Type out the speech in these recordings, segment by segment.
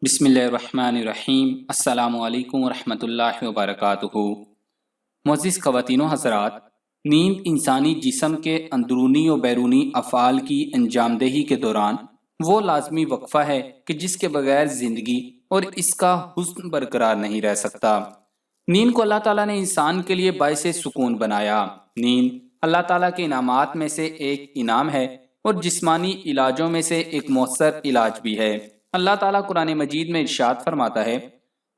بسم اللہ الرحمن الرحیم۔ السلام علیکم ورحمۃ اللہ وبرکاتہ۔ معزز خواتین و حضرات، نیند انسانی جسم کے اندرونی و بیرونی افعال کی انجام دہی کے دوران وہ لازمی وقفہ ہے کہ جس کے بغیر زندگی اور اس کا حسن برقرار نہیں رہ سکتا۔ نیند کو اللہ تعالیٰ نے انسان کے لیے باعث سکون بنایا۔ نیند اللہ تعالیٰ کے انعامات میں سے ایک انعام ہے اور جسمانی علاجوں میں سے ایک مؤثر علاج بھی ہے۔ اللہ تعالیٰ قرآن مجید میں ارشاد فرماتا ہے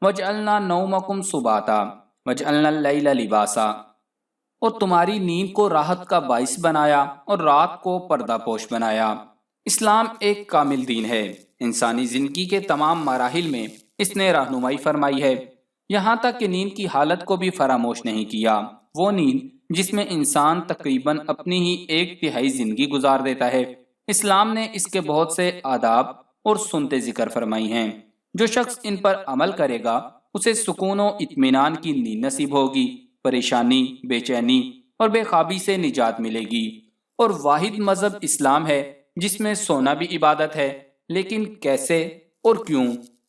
وَجْعَلْنَا نَوْمَكُمْ سُبَاتًا وَجْعَلْنَا اللَّيْلَ لِبَاسًا، اور تمہاری نیند کو راحت کا باعث بنایا اور رات کو پردہ پوش بنایا۔ اسلام ایک کامل دین ہے۔ انسانی زندگی کے تمام مراحل میں اس نے رہنمائی فرمائی ہے، یہاں تک کہ نیند کی حالت کو بھی فراموش نہیں کیا۔ وہ نیند جس میں انسان تقریباً اپنی ہی ایک تہائی زندگی گزار دیتا ہے، اسلام نے اس کے بہت سے آداب اور سنتے ذکر فرمائی ہیں۔ جو شخص ان پر عمل کرے گا اسے سکون و اطمینان کی نیند نصیب ہوگی، پریشانی، بے چینی اور بے خوابی سے نجات ملے گی۔ اور واحد مذہب اسلام ہے جس میں سونا بھی عبادت ہے، لیکن کیسے اور کیوں؟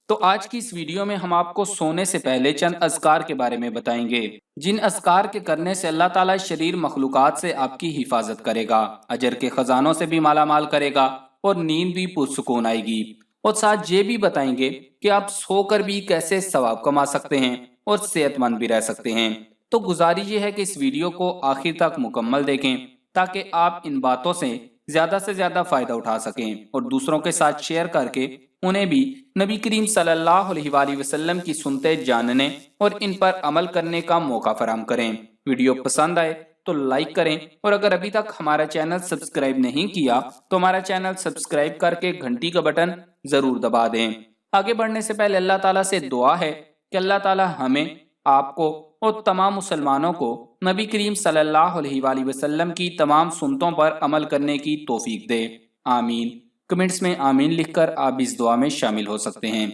تو آج کی اس ویڈیو میں ہم آپ کو سونے سے پہلے چند اذکار کے بارے میں بتائیں گے، جن اذکار کے کرنے سے اللہ تعالیٰ شریر مخلوقات سے آپ کی حفاظت کرے گا، اجر کے خزانوں سے بھی مالا مال کرے گا اور نیند بھی پرسکون آئے گی۔ اور ساتھ یہ بھی بتائیں گے کہ آپ سو کر بھی کیسے ثواب کما سکتے ہیں اور صحت مند بھی رہ سکتے ہیں۔ تو گزارش یہ ہے کہ اس ویڈیو کو آخر تک مکمل دیکھیں تاکہ آپ ان باتوں سے زیادہ فائدہ اٹھا سکیں اور دوسروں کے ساتھ شیئر کر کے انہیں بھی نبی کریم صلی اللہ علیہ وآلہ وسلم کی سنتے جاننے اور ان پر عمل کرنے کا موقع فراہم کریں۔ ویڈیو پسند آئے تو لائک کریں، اور اگر ابھی تک ہمارا چینل سبسکرائب نہیں کیا تو ہمارا چینل سبسکرائب کر کے گھنٹی کا بٹن ضرور دبا دیں۔ آگے بڑھنے سے پہلے اللہ تعالیٰ سے دعا ہے کہ اللہ تعالیٰ ہمیں، آپ کو اور تمام مسلمانوں کو نبی کریم صلی اللہ علیہ وآلہ وسلم کی تمام سنتوں پر عمل کرنے کی توفیق دے، آمین۔ کمنٹس میں آمین لکھ کر آپ اس دعا میں شامل ہو سکتے ہیں۔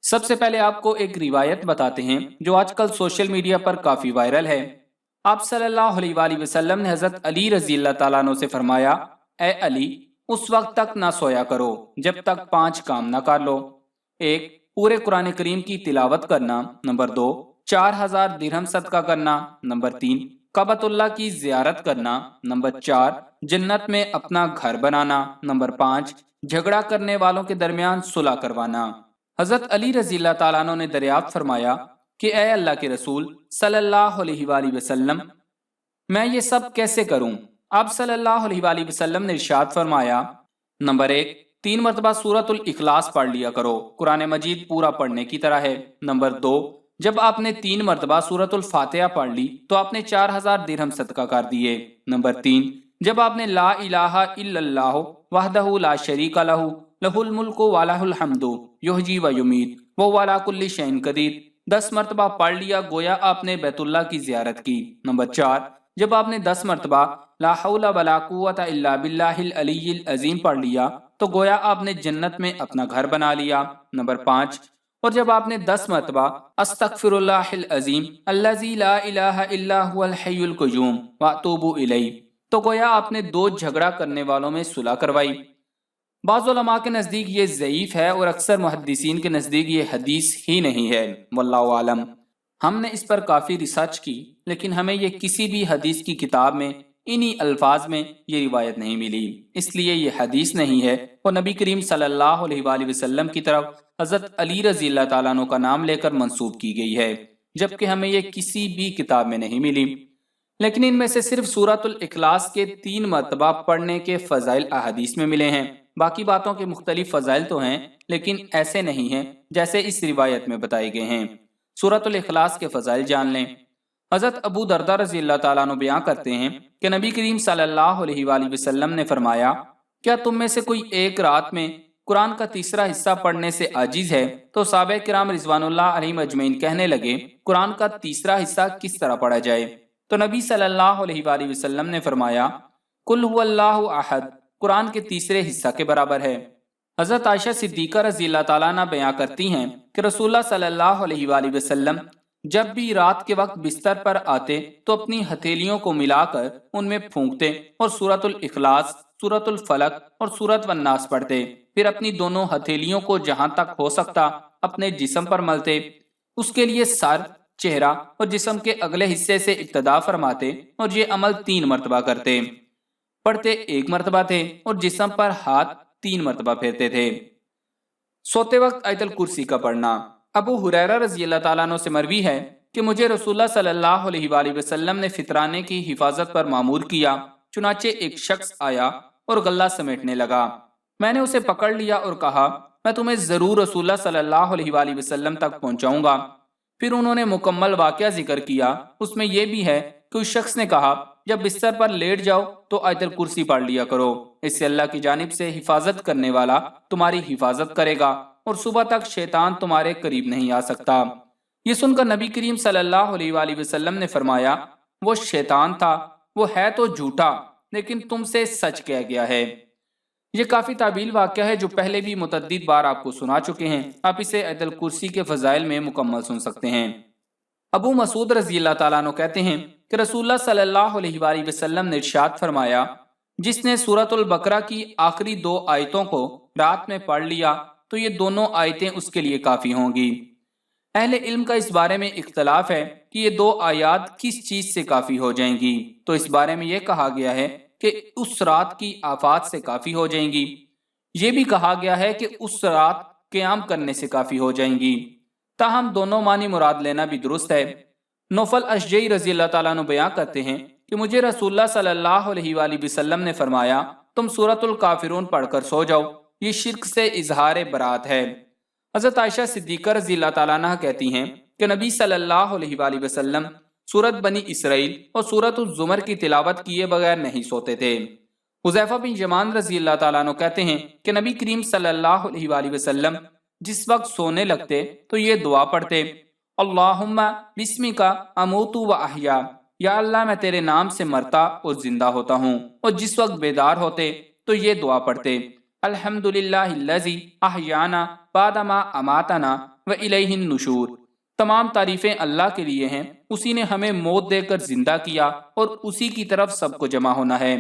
سب سے پہلے آپ کو ایک روایت بتاتے ہیں جو آج کل سوشل میڈیا پر کافی وائرل ہے۔ آپ صلی اللہ علیہ وآلہ وسلم نے حضرت علی رضی اللہ تعالیٰ عنہ سے فرمایا، اے علی، اس وقت تک نہ سویا کرو جب تک 5 کام نہ کر لو۔ 1، پورے قرآن کریم کی تلاوت کرنا۔ نمبر 2، 4000 درہم صدقہ کرنا۔ نمبر 3، کعبۃ اللہ کی زیارت کرنا۔ نمبر 4، جنت میں اپنا گھر بنانا۔ نمبر 5، جھگڑا کرنے والوں کے درمیان صلح کروانا۔ حضرت علی رضی اللہ تعالیٰ عنہ نے دریافت فرمایا کہ اے اللہ کے رسول صلی اللہ علیہ وآلہ وسلم، میں یہ سب کیسے کروں؟ آپ صلی اللہ علیہ وآلہ وسلم نے ارشاد فرمایا، نمبر 1، 3 مرتبہ سورۃ الاخلاص پڑھ لیا کرو، قرآن مجید پورا پڑھنے کی طرح ہے۔ نمبر 2، جب آپ نے 3 مرتبہ سورۃ الفاتحہ پڑھ لی تو آپ نے 4000 درہم صدقہ کر دیے۔ نمبر 3، جب آپ نے لا الہ الا اللہ وحدہ لا شریک لہ لہ الملک و لہ الحمد یحیی و یمیت وہو علی کل شیء قدیر 10 مرتبہ پڑھ لیا، گویا آپ نے بیت اللہ کی زیارت کی۔ نمبر 4، جب آپ نے 10 مرتبہ لا حول ولا قوت الا باللہ العلی العظیم پڑھ لیا تو گویا آپ نے جنت میں اپنا گھر بنا لیا۔ نمبر 5، اور جب آپ نے 10 مرتبہ استغفر اللہ العظیم الذی لا الہ الا هو الحی القیوم واتوب الیہ تو گویا آپ نے 2 جھگڑا کرنے والوں میں صلح کروائی۔ بعض علماء کے نزدیک یہ ضعیف ہے اور اکثر محدثین کے نزدیک یہ حدیث ہی نہیں ہے، واللہ عالم۔ ہم نے اس پر کافی ریسرچ کی لیکن ہمیں یہ کسی بھی حدیث کی کتاب میں انہی الفاظ میں یہ روایت نہیں ملی، اس لیے یہ حدیث نہیں ہے اور نبی کریم صلی اللہ علیہ وآلہ وسلم کی طرف حضرت علی رضی اللہ تعالیٰ عنہ کا نام لے کر منسوب کی گئی ہے، جبکہ ہمیں یہ کسی بھی کتاب میں نہیں ملی۔ لیکن ان میں سے صرف سورۃ الاخلاص کے 3 مرتبہ پڑھنے کے فضائل احادیث میں ملے ہیں، باقی باتوں کے مختلف فضائل تو ہیں لیکن ایسے نہیں ہیں جیسے اس روایت میں بتائے گئے ہیں۔ سورۃ الاخلاص کے فضائل جان لیں۔ حضرت ابو درداء رضی اللہ تعالیٰ عنہ بیان کرتے ہیں کہ نبی کریم صلی اللہ علیہ وآلہ وسلم نے فرمایا، کیا تم میں سے کوئی ایک رات میں قرآن کا تیسرا حصہ پڑھنے سے عاجز ہے؟ تو صحابہ کرام رضوان اللہ علیہم اجمعین کہنے لگے، قرآن کا تیسرا حصہ کس طرح پڑھا جائے؟ تو نبی صلی اللہ علیہ وآلہ وسلم نے فرمایا، قل هو اللہ احد، قرآن کے تیسرے حصہ کے برابر ہے۔ حضرت عائشہ صدیقہ رضی اللہ تعالیٰ عنہ بیان کرتی ہیں کہ رسول اللہ صلی اللہ علیہ وآلہ وسلم جب بھی رات کے وقت بستر پر آتے تو اپنی ہتھیلیوں کو ملا کر ان میں پھونکتے اور سورۃ الاخلاص، سورۃ الفلق اور سورۃ والناس پڑھتے، پھر اپنی دونوں ہتھیلیوں کو جہاں تک ہو سکتا اپنے جسم پر ملتے، اس کے لیے سر، چہرہ اور جسم کے اگلے حصے سے ابتدا فرماتے اور یہ عمل 3 مرتبہ کرتے۔ پڑھتے 1 مرتبہ تھے اور جسم پر ہاتھ 3 مرتبہ پھیرتے تھے۔ سوتے وقت آیت الکرسی کا پڑھنا۔ ابو ہریرہ رضی اللہ تعالیٰ عنہ سے مروی ہے کہ مجھے رسول اللہ صلی اللہ علیہ وآلہ وسلم نے فطرانے کی حفاظت پر مامور کیا، چنانچہ ایک شخص آیا اور غلہ سمیٹنے لگا۔ میں نے اسے پکڑ لیا اور کہا میں تمہیں ضرور رسول اللہ صلی اللہ علیہ وآلہ وسلم تک پہنچاؤں گا۔ پھر انہوں نے مکمل واقعہ ذکر کیا، اس میں یہ بھی ہے کہ اس شخص نے کہا جب بستر پر لیٹ جاؤ تو آیت الکرسی پڑھ لیا کرو، اس سے اللہ کی جانب سے حفاظت کرنے والا تمہاری حفاظت کرے گا اور صبح تک شیطان تمہارے قریب نہیں آ سکتا۔ یہ سن کر نبی کریم صلی اللہ علیہ وآلہ وسلم نے فرمایا وہ شیطان تھا، وہ ہے تو جھوٹا لیکن تم سے سچ کہہ گیا ہے۔ یہ کافی طویل واقعہ ہے جو پہلے بھی متعدد بار آپ کو سنا چکے ہیں، آپ اسے آیت الکرسی کے فضائل میں مکمل سن سکتے ہیں۔ ابو مسعود رضی اللہ تعالیٰ عنہ کہتے ہیں کہ رسول اللہ صلی اللہ علیہ وآلہ وسلم نے ارشاد فرمایا جس نے سورۃ البقرہ کی آخری 2 آیتوں کو رات میں پڑھ لیا تو یہ دونوں آیتیں اس کے لیے کافی ہوں گی۔ اہل علم کا اس بارے میں اختلاف ہے کہ یہ 2 آیات کس چیز سے کافی ہو جائیں گی، تو اس بارے میں یہ کہا گیا ہے کہ اس رات کی آفات سے کافی ہو جائیں گی، یہ بھی کہا گیا ہے کہ اس رات قیام کرنے سے کافی ہو جائیں گی، تاہم دونوں معنی مراد لینا بھی درست ہے۔ نوفل اشجعی رضی اللہ تعالیٰ عنہ بیان کرتے ہیں کہ مجھے رسول اللہ صلی اللہ علیہ وآلہ وسلم نے فرمایا تم سورۃ الکافرون پڑھ کر سو جاؤ، یہ شرک سے اظہار برات ہے۔ حضرت عائشہ صدیقہ رضی اللہ تعالیٰ عنہ کہتی ہیں کہ نبی صلی اللہ علیہ وآلہ وسلم سورۃ بنی اسرائیل اور سورۃ الزمر کی تلاوت کیے بغیر نہیں سوتے تھے۔ حذیفہ بن یمان رضی اللہ تعالیٰ عنہ کہتے ہیں کہ نبی کریم صلی اللہ علیہ وآلہ وسلم جس وقت سونے لگتے تو یہ دعا پڑھتے اللہم بسمک اموت و احیا، یا اللہ میں تیرے نام سے مرتا اور زندہ ہوتا ہوں، اور جس وقت بیدار ہوتے تو یہ دعا پڑھتے الحمدللہ الذی احیانا بعد ما اماتنا و الیہ النشور، تمام تعریفیں اللہ کے لیے ہیں، اسی نے ہمیں موت دے کر زندہ کیا اور اسی کی طرف سب کو جمع ہونا ہے۔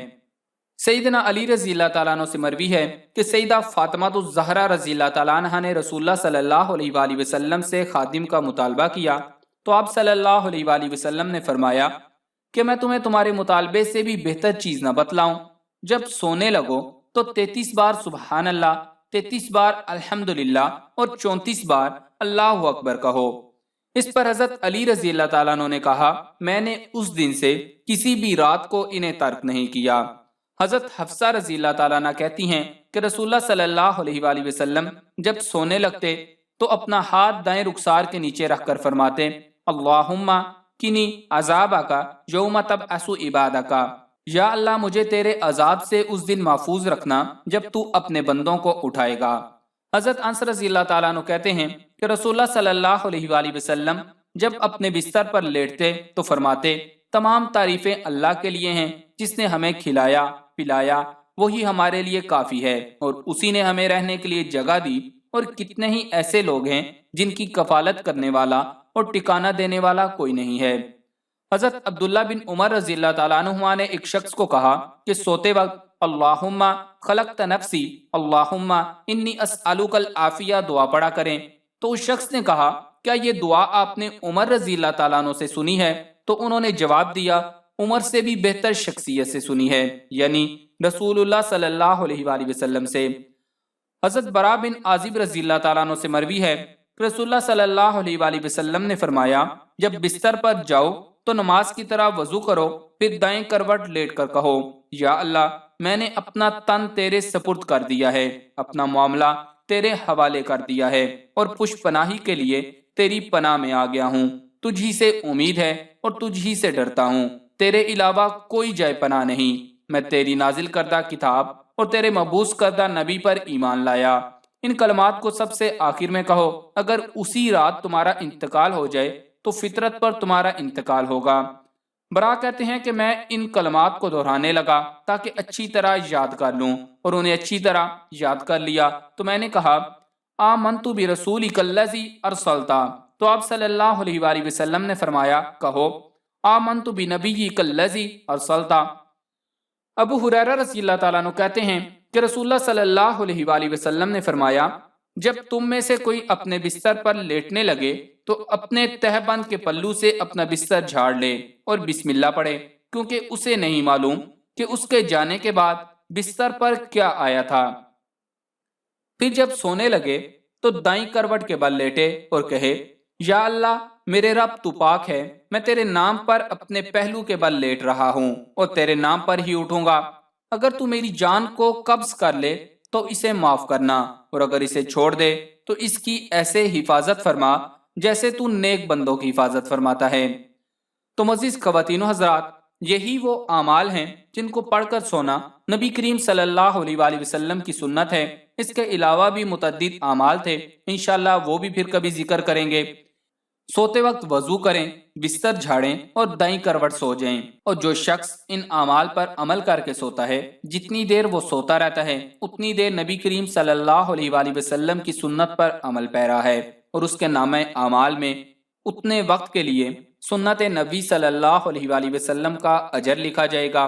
سیدنا علی رضی اللہ تعالیٰ عنہ سے مروی ہے کہ سیدہ فاطمہ الزہرا رضی اللہ تعالیٰ عنہ نے رسول اللہ صلی اللہ علیہ وآلہ وسلم سے خادم کا مطالبہ کیا تو آپ صلی اللہ علیہ وآلہ وسلم نے فرمایا کہ میں تمہیں تمہارے مطالبے سے بھی بہتر چیز نہ بتلاؤں، جب سونے لگو تو 33 بار سبحان اللہ، 33 بار الحمدللہ اور 34 بار اللہ اکبر کہو۔ اس پر حضرت علی رضی اللہ تعالیٰ عنہ نے کہا میں نے اس دن سے کسی بھی رات کو انہیں ترک نہیں کیا۔ حضرت حفصہ رضی اللہ تعالیٰ عنہ کہتی ہیں کہ رسول اللہ صلی اللہ علیہ وآلہ وسلم جب سونے لگتے تو اپنا ہاتھ دائیں رخسار کے نیچے رکھ کر فرماتے اللہم کنی عذابک یوم تبعث عبادک، یا اللہ مجھے تیرے عذاب سے اس دن محفوظ رکھنا جب تو اپنے بندوں کو اٹھائے گا۔ حضرت انس رضی اللہ تعالیٰ عنہ کہتے ہیں کہ رسول اللہ صلی اللہ علیہ وآلہ وسلم جب اپنے بستر پر لیٹتے تو فرماتے تمام تعریفیں اللہ کے لیے ہیں جس نے ہمیں کھلایا پلایا، وہی ہمارے لیے کافی ہے، اور اسی نے ہمیں رہنے کے لیے جگہ دی، اور کتنے ہی ایسے لوگ ہیں جن کی کفالت کرنے والا اور ٹھکانہ دینے والا کوئی نہیں ہے۔ حضرت عبداللہ بن عمر رضی اللہ تعالیٰ عنہما نے ایک شخص کو کہا کہ سوتے وقت اللہم خلقت نفسی اللہم انی اسألوک العافیہ دعا پڑھا کریں، تو اس شخص نے کہا کیا یہ دعا آپ نے عمر رضی اللہ تعالیٰ عنہ سے سنی ہے؟ تو انہوں نے جواب دیا عمر سے بھی بہتر شخصیت سے سنی ہے، یعنی رسول اللہ صلی اللہ علیہ وآلہ وسلم سے۔ حضرت برا بن عازب رضی اللہ تعالیٰ عنہ سے مروی ہے کہ رسول اللہ صلی اللہ علیہ وآلہ وسلم نے فرمایا جب بستر پر جاؤ تو نماز کی طرح وضو کرو، پھر دائیں کروٹ لیٹ کر کہو یا اللہ میں نے اپنا تن تیرے سپرد کر دیا ہے، اپنا معاملہ تیرے حوالے کر دیا ہے، اور پشت پناہی کے لیے تیری پناہ میں آ گیا ہوں، تجھ ہی سے امید ہے اور تجھ ہی سے ڈرتا ہوں، تیرے علاوہ کوئی جائے پناہ نہیں، میں تیری نازل کردہ کتاب اور تیرے مبعوث کردہ نبی پر ایمان لایا۔ ان کلمات کو سب سے آخر میں کہو، اگر اسی رات تمہارا انتقال ہو جائے تو فطرت پر تمہارا انتقال ہوگا۔ برا کہتے ہیں کہ میں ان کلمات کو دہرانے لگا تاکہ اچھی طرح یاد کر لوں، اور انہیں اچھی طرح یاد کر لیا تو میں نے کہا آمنت برسولک الذی ارسلت، تو آپ صلی اللہ علیہ وآلہ وسلم نے فرمایا کہو آمنت بنبیک الذی ارسلت۔ ابو ہریرہ رضی اللہ تعالیٰ عنہ کہتے ہیں کہ رسول اللہ صلی اللہ علیہ وآلہ وسلم نے فرمایا، جب تم میں سے کوئی اپنے بستر پر لیٹنے لگے تو اپنے تہبند کے پلو سے اپنا بستر جھاڑ لے اور بسم اللہ پڑھے، کیونکہ اسے نہیں معلوم کہ اس کے جانے کے بعد بستر پر کیا آیا تھا۔ پھر جب سونے لگے تو دائیں کروٹ کے بل لیٹے اور کہے، یا اللہ میرے رب تو پاک ہے، میں تیرے نام پر اپنے پہلو کے بل لیٹ رہا ہوں اور تیرے نام پر ہی اٹھوں گا۔ اگر تو میری جان کو قبض کر لے تو اسے معاف کرنا، اور اگر اسے چھوڑ دے تو اس کی ایسے حفاظت فرما جیسے تو نیک بندوں کی حفاظت فرماتا ہے۔ تو معزز خواتین و حضرات، یہی وہ اعمال ہیں جن کو پڑھ کر سونا نبی کریم صلی اللہ علیہ وآلہ وسلم کی سنت ہے۔ اس کے علاوہ بھی متعدد اعمال تھے، انشاءاللہ وہ بھی پھر کبھی ذکر کریں گے۔ سوتے وقت وضو کریں، بستر جھاڑیں اور دائیں کروٹ سو جائیں، اور جو شخص ان اعمال پر عمل کر کے سوتا ہے، جتنی دیر وہ سوتا رہتا ہے اتنی دیر نبی کریم صلی اللہ علیہ وآلہ وسلم کی سنت پر عمل پیرا ہے، اور اس کے نامہ اعمال میں اتنے وقت کے لیے سنت نبی صلی اللہ علیہ وآلہ وسلم کا اجر لکھا جائے گا۔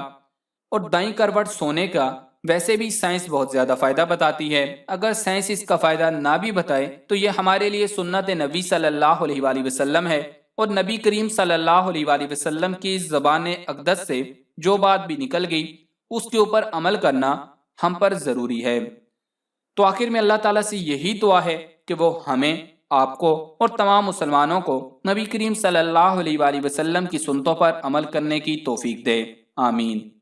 اور دائیں کروٹ سونے کا ویسے بھی سائنس بہت زیادہ فائدہ بتاتی ہے، اگر سائنس اس کا فائدہ نہ بھی بتائے تو یہ ہمارے لیے سنت نبی صلی اللہ علیہ وآلہ وسلم ہے، اور نبی کریم صلی اللہ علیہ وآلہ وسلم کی زبان اقدس سے جو بات بھی نکل گئی اس کے اوپر عمل کرنا ہم پر ضروری ہے۔ تو آخر میں اللہ تعالیٰ سے یہی دعا ہے کہ وہ ہمیں، آپ کو اور تمام مسلمانوں کو نبی کریم صلی اللہ علیہ وآلہ وسلم کی سنتوں پر عمل کرنے کی توفیق دے، آمین۔